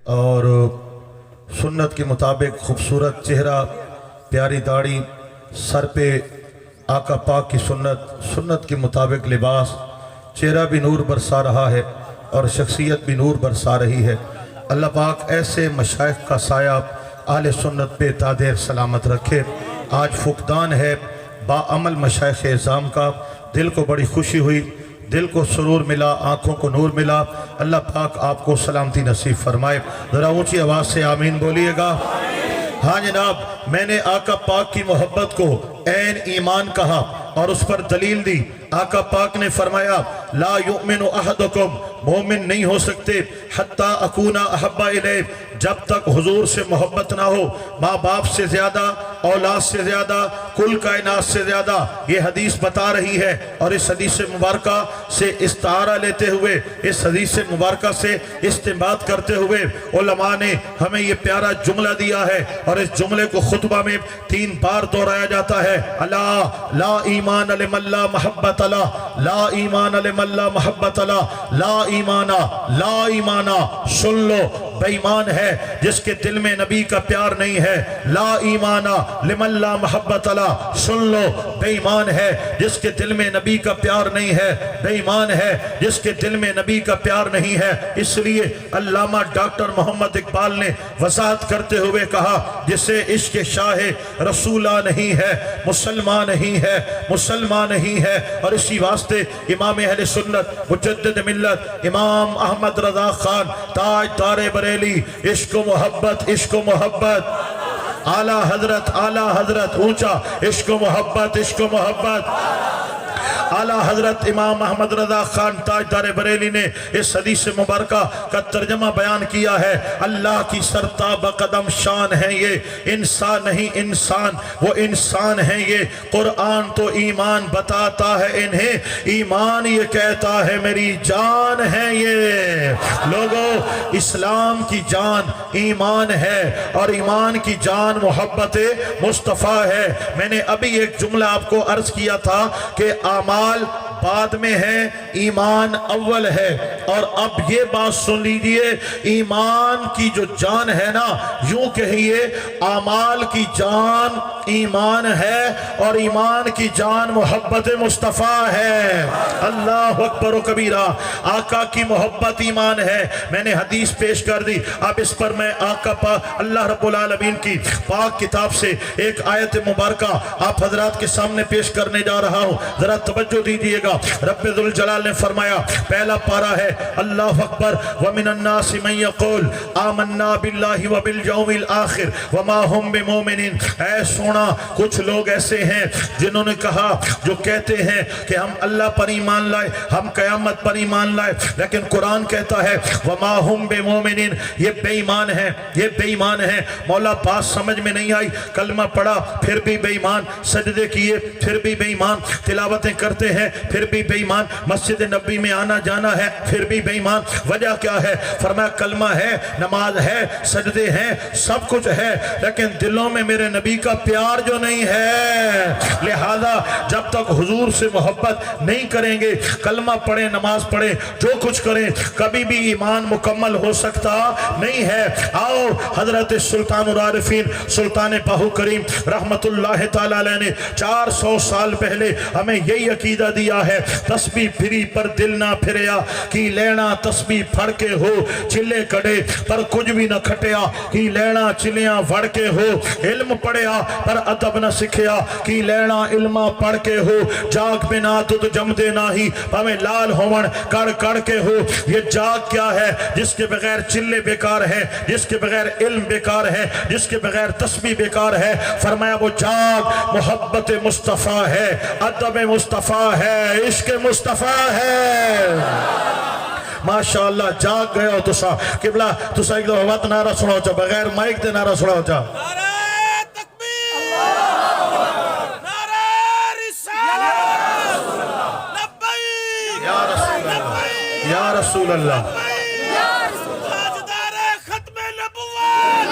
اور سنت کے مطابق خوبصورت چہرہ، پیاری داڑھی، سر پہ آقا پاک کی سنت کے مطابق لباس، چہرہ بھی نور برسا رہا ہے اور شخصیت بھی نور برسا رہی ہے۔ اللہ پاک ایسے مشائخ کا سایہ اہل سنت پہ تا دیر سلامت رکھے۔ آج فقدان ہے با عمل مشائخ اعظام کا، دل کو بڑی خوشی ہوئی، دل کو سرور ملا، آنکھوں کو نور ملا۔ اللہ پاک آپ کو سلامتی نصیب فرمائے۔ ذرا اونچی آواز سے آمین بولیے گا۔ ہاں جناب، میں نے آقا پاک کی محبت کو عین ایمان کہا اور اس پر دلیل دی۔ آقا پاک نے فرمایا لا یؤمن احدکم، مومن نہیں ہو سکتے حتی اکونا احب الیہ، جب تک حضور سے محبت نہ ہو، ماں باپ سے زیادہ، اولاد سے زیادہ، کل کائنات سے زیادہ۔ یہ حدیث بتا رہی ہے اور اس حدیث مبارکہ سے استعارہ لیتے ہوئے، اس حدیث مبارکہ سے استنباط کرتے ہوئے علماء نے ہمیں یہ پیارا جملہ دیا ہے، اور اس جملے کو خطبہ میں 3 بار دہرایا جاتا ہے۔ الا لا ایمان لمن لا محبت لا، لا ایمان لمن لا محبت لا، لا ایمانا، لا ایمانا۔ سن لو، بے ایمان ہے جس کے دل میں نبی کا پیار نہیں ہے۔ لا ایمانا لمن لا محبت لا، سن لو، بے ایمان ہے جس کے دل میں نبی کا پیار نہیں ہے، بے ایمان ہے جس کے دل میں نبی کا پیار نہیں ہے۔ اس لیے علامہ ڈاکٹر محمد اقبال نے وضاحت کرتے ہوئے کہا جسے عشق شاہ رسولہ نہیں ہے، مسلمان نہیں ہے، مسلمان نہیں ہے۔ اور اسی واسطے امام اہل سنت مجدد ملت امام احمد رضا خان تاج دار بریلی، عشق و محبت، عشق و محبت، اعلیٰ حضرت اونچا، عشق و محبت، عشق و محبت۔ اعلیٰ حضرت امام احمد رضا خان تاجدار بریلی نے اس حدیث مبارکہ کا ترجمہ بیان کیا ہے۔ اللہ کی سرتاب قدم شان ہے یہ، انسان نہیں انسان، وہ انسان ہے یہ۔ قرآن تو ایمان بتاتا ہے انہیں، ایمان یہ کہتا ہے میری جان ہے یہ۔ لوگوں، اسلام کی جان ایمان ہے، اور ایمان کی جان محبت مصطفیٰ ہے۔ میں نے ابھی ایک جملہ آپ کو عرض کیا تھا کہ اعمال بعد میں ہے، ایمان اول ہے۔ اور اب یہ بات سن لیجئے، ایمان کی جو جان ہے نا، یوں کہیے اعمال کی جان ایمان ہے، اور ایمان کی جان محبت مصطفیٰ ہے۔ اللہ اکبر و کبیرہ۔ آقا کی محبت ایمان ہے۔ میں نے حدیث پیش کر دی، اب اس پر میں آقا پاک اللہ رب العالمین کی پاک کتاب سے ایک آیت مبارکہ آپ حضرات کے سامنے پیش کرنے جا رہا ہوں، ذرا توجہ دیجئے گا۔ رب ذوالجلال نے فرمایا، پہلا پارہ ہے اللہ اکبر، وَمِنَ النَّاسِ مَن يَقُولُ آمَنَّا بِاللَّهِ وَبِالْيَوْمِ الْآخِرِ وَمَا هُمْ بِمُؤْمِنِينَ۔ اے سونا، کچھ لوگ ایسے ہیں جنہوں نے کہا، جو کہتے ہیں کہ ہم اللہ پر ایمان لائے، ہم قیامت پر ایمان لائے، لیکن قرآن کہتا ہے وَمَا هُمْ بِمُؤْمِنِينَ، یہ بے ایمان ہیں، یہ بے ایمان ہیں۔ مولا بات سمجھ میں نہیں آئی، کلمہ پڑھا پھر بھی بے ایمان، سجدے کیے پھر بھی بے ایمان، تلاوتیں کرتے ہیں پھر بھی بے ایمان، مسجد نبی میں آنا جانا ہے پھر بھی بے ایمان۔ وجہ کیا ہے؟ فرمایا کلمہ ہے، نماز ہے، سجدے ہیں، سب کچھ ہے، لیکن دلوں میں میرے نبی کا پیار جو نہیں ہے۔ لہذا جب تک حضور سے محبت نہیں کریں گے، کلمہ پڑھیں، نماز پڑھیں، جو کچھ کریں، کبھی بھی ایمان مکمل ہو سکتا نہیں ہے۔ آؤ، حضرت سلطان العارفین سلطان باہو کریم رحمت اللہ تعالیٰ علیہ نے 400 سال پہلے ہمیں یہی عقیدہ دیا ہے، تسبیح پھری پر دل نہ پھریا، کی لینا تسبیح پھڑ کے ہو، چلے کڑے پر کچھ بھی نہ کھٹیا، کی لینا چلیاں وڑ کے ہو، علم پڑھیا پر ادب نہ سکھیا، کی لینا علمہ پڑھ کے ہو، جاگ بنا دودھ جم دے ناہی، پاویں لال ہون کڑ کڑ کے ہو۔ یہ جاگ کیا ہے؟ جس کے بغیر چلے بیکار ہے، جس کے بغیر علم بیکار ہے، جس کے بغیر تسبیح بیکار ہے۔ فرمایا وہ جاگ محبت مصطفیٰ ہے، ادب مصطفیٰ ہے، عشق مصطفیٰ ہے۔ ماشاءاللہ جاگ گئے ہو تسا قبلہ، تسا ایک دو وقت نعرہ سنا ہو چا، بغیر مائک دے نعرہ سنا ہو چا۔ نعرہ تکبیر، نعرہ رسالت، لبیک یا رسول اللہ، یا رسول اللہ، تاجدار ختم نبوت،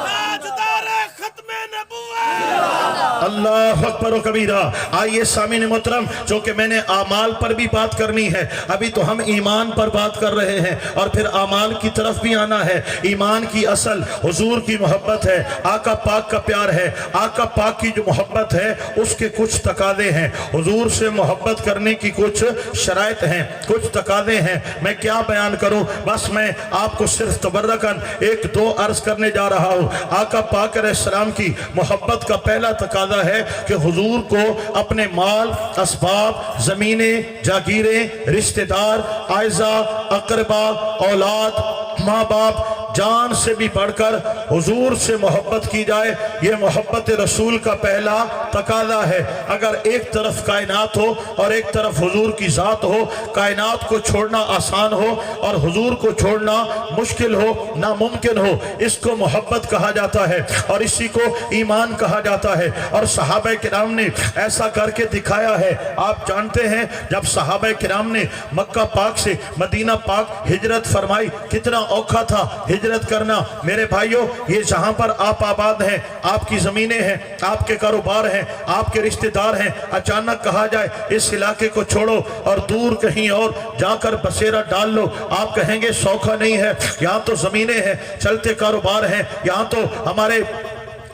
تاجدار ختم نبوت۔ اللہ अल्लाहु अकबर व कबीरा। आइए सामीन मोहतरम, जो कि मैंने आमाल पर भी बात करनी है, अभी तो हम ईमान पर बात कर रहे हैं और फिर आमाल की तरफ भी आना है। ईमान की असल हुजूर की मोहब्बत है, आका पाक का प्यार है। आका पाक की जो मोहब्बत है उसके कुछ तकादे हैं, हुजूर से मोहब्बत करने की कुछ शराइत हैं, कुछ तकादे हैं। मैं क्या बयान करूं, बस मैं आपको सिर्फ तबर्रकन एक दो अर्ज करने जा रहा हूं। आका पाक अलैहिस्सलाम की मोहब्बत का पहला तकादा है कि हुजूर को अपने माल, असबाब, ज़मीनें, जागीरें, रिश्तेदार, आयज़ा, अक़रबा, औलाद, माँ बाप, जान से भी बढ़कर हुजूर से मोहब्बत की जाए। ये मोहब्बत रसूल का पहला तकादा है। अगर एक तरफ कायनात हो और एक तरफ हुजूर की ज़ात हो, कायनात को छोड़ना आसान हो और हुजूर को छोड़ना मुश्किल हो, नामुमकिन हो, इसको मोहब्बत कहा जाता है और इसी को ईमान कहा जाता है। और सहाबा किराम ने ऐसा करके दिखाया है। आप जानते हैं जब सहाबा किराम ने मक्का पाक से मदीना पाक हिजरत फरमाई, कितना औखा था हिजरत करना। मेरे भाइयों, ये जहां पर आप आबाद हैं, आपकी ज़मीनें हैं, आपके कारोबार हैं, आपके रिश्तेदार हैं, अचानक कहा जाए इस इलाके को छोड़ो और दूर कहीं और जाकर बसेरा डाल लो, आप कहेंगे सौखा नहीं है। यहाँ तो ज़मीनें हैं, चलते कारोबार हैं, यहाँ तो हमारे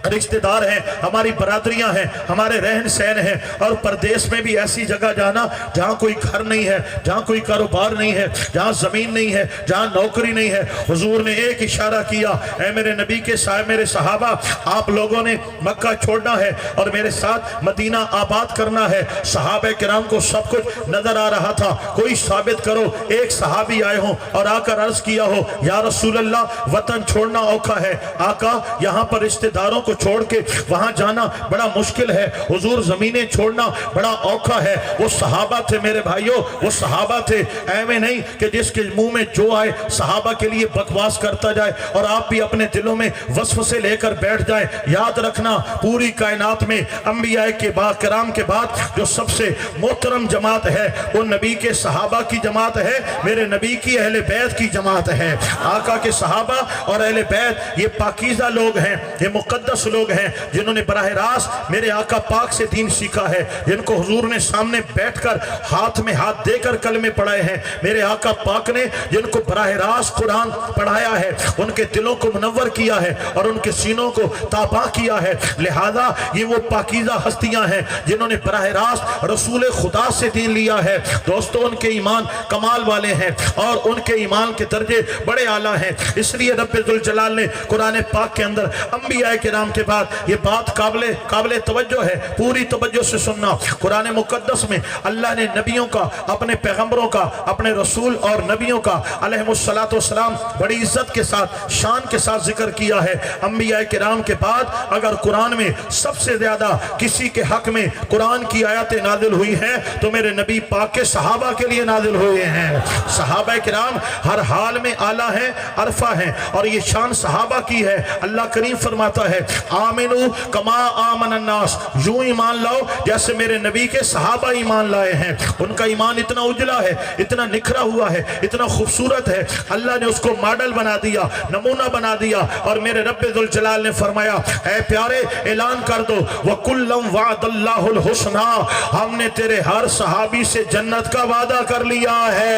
रिश्तेदार हैं, हमारी बरादरियां हैं, हमारे रहन सहन हैं। और परदेश में भी ऐसी जगह जाना जहां कोई घर नहीं है, जहां कोई कारोबार नहीं है, जहां जमीन नहीं है, जहां नौकरी नहीं है। हुजूर ने एक इशारा किया, ऐ मेरे नबी के साहब, मेरे सहाबा, आप लोगों ने मक्का छोड़ना है और मेरे साथ मदीना आबाद करना है। सहाबा किराम को सब कुछ नजर आ रहा था। कोई साबित करो, एक सहाबी आए हो और आकर अर्ज किया हो, या रसूल अल्लाह, वतन छोड़ना औखा है। आका, यहाँ पर रिश्तेदारों को छोड़ के वहां जाना बड़ा मुश्किल है। हुजूर, जमीनें छोड़ना बड़ा औखा है। वो सहाबा थे मेरे भाइयों, वो सहाबा थे। ऐਵੇਂ नहीं कि जिसके मुंह में जो आए सहाबा के लिए बकवास करता जाए और आप भी अपने दिलों में वसवसे लेकर बैठ जाए। याद रखना, पूरी कायनात में अंबिया के बाद, किराम के बाद जो सबसे मोहतरम जमात है वो नबी के सहाबा की जमात है, मेरे नबी की अहले बैत की जमात है। आका के सहाबा और अहले बैत ये पाकीज़ा लोग हैं, ये मुकद्दस लोग हैं जिन्होंने बराह रास्त मेरे आका पाक से दीन सीखा है, जिनको हुजूर ने सामने बैठकर हाथ में हाथ देकर कलमे पढ़ाए हैं। मेरे आका पाक ने जिनको बराह रास्त कुरान पढ़ाया है, उनके दिलों को मुनव्वर किया है और उनके सीनों को ताबा किया है। लिहाजा ये वो पाकीज़ा हस्तियां हैं जिन्होंने बराह रास्त रसूल खुदा से दीन लिया है। दोस्तों, उनके ईमान कमाल वाले हैं और उनके ईमान के दर्जे बड़े आला हैं। इसलिए रब्बुल जलाल ने कुरान पाक के अंदर अंबिया किराम के बाद ये बात काबिले तवज्जो है, पूरी तवज्जो से सुनना। कुरान मुकद्दस में अल्लाह ने नबियों का, अपने पैगंबरों का, अपने रसूल और नबियों का अलैहिमुस्सलातु वस्सलाम बड़ी इज्जत के साथ, शान के साथ जिक्र किया है। अंबिया किराम के बाद अगर कुरान में सबसे ज्यादा किसी के हक में कुरान की आयतें नाजिल हुई हैं तो मेरे नबी पाक के सहाबा के लिए नाजिल हुए हैं। सहाबा किराम हर हाल में आला हैं, अरफा हैं और ये शान सहाबा की है। अल्लाह करीम फरमाता है, आमिनू कमा आमन अन्नास, यूं ईमान लाओ जैसे मेरे नबी के सहाबा ईमान लाए हैं। उनका ईमान इतना उजला है, इतना निखरा हुआ है, इतना खूबसूरत है, अल्लाह ने उसको मॉडल बना दिया, नमूना बना दिया। और मेरे रब्बुल जलाल ने फरमाया, ऐ प्यारे, ऐलान कर दो, वकुल्लम वादल्लाहुल हुस्ना, हमने तेरे हर सहाबी से जन्नत का वादा कर लिया है।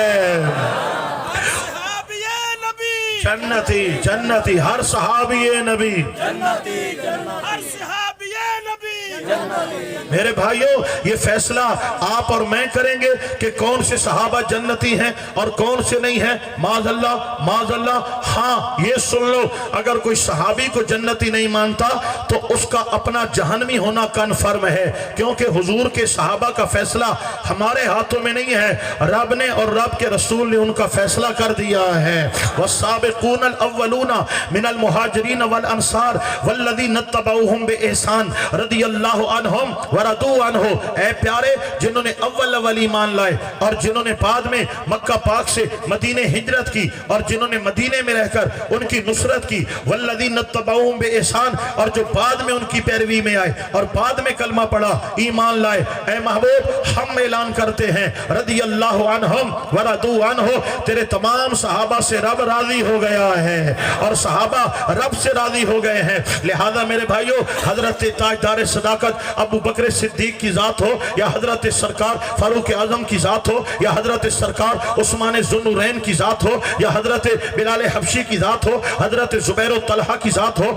जन्नती जन्नती, हर सहाबी नबी जन्नती, हर सहाबी नबी जन्नती। मेरे भाइयों, ये फैसला आप और मैं करेंगे कि कौन से सहाबा जन्नती हैं और कौन से नहीं हैं। माज़अल्लाह माज़अल्लाह। हाँ, ये सुन लो, अगर कोई सहाबी को जन्नती नहीं मानता तो उसका अपना जहन्नमी होना कन्फर्म है, क्योंकि हुजूर के सहाबा का फैसला हमारे हाथों में नहीं है, रब ने और रब के रसूल ने उनका फैसला कर दिया है। वस्साबिकूनल अव्वलूना मिनल मुहाजिरीन वल अंसार वल्लज़ीना तबऊहुम बिइहसान रदियल्लाहु अन्हुम व रदू अन्हु। ऐ प्यारे, जिन्होंने अव्वल ईमान लाए और जिन्होंने बाद में मक्का पाक से मदीने हिजरत की और जिन्होंने मदीने में रहकर उनकी नुसरत की, वल्लज़ीना तबऊहुम बिइहसान, और जो बाद में उनकी पैरवी में आए और बाद में कलमा पढ़ा, ईमान लाए। ऐ महबूब, हम ऐलान करते हैं, रदियल्लाहु अन्हुम व रदू अन्हु, तेरे तमाम सहाबा से रब राजी हो गया है और सहाबा रब से राजी हो गए हैं। लिहाजा मेरे भाइयों, हजरत ताजदार सदाकत طاقت ابو بکر صدیق کی ذات ہو یا حضرت سرکار فاروق اعظم کی ذات ہو یا حضرت سرکار عثمان ذوالنورین کی ذات ہو یا حضرت بلال حبشی کی ذات ہو، حضرت زبیر و طلحہ کی ذات ہو،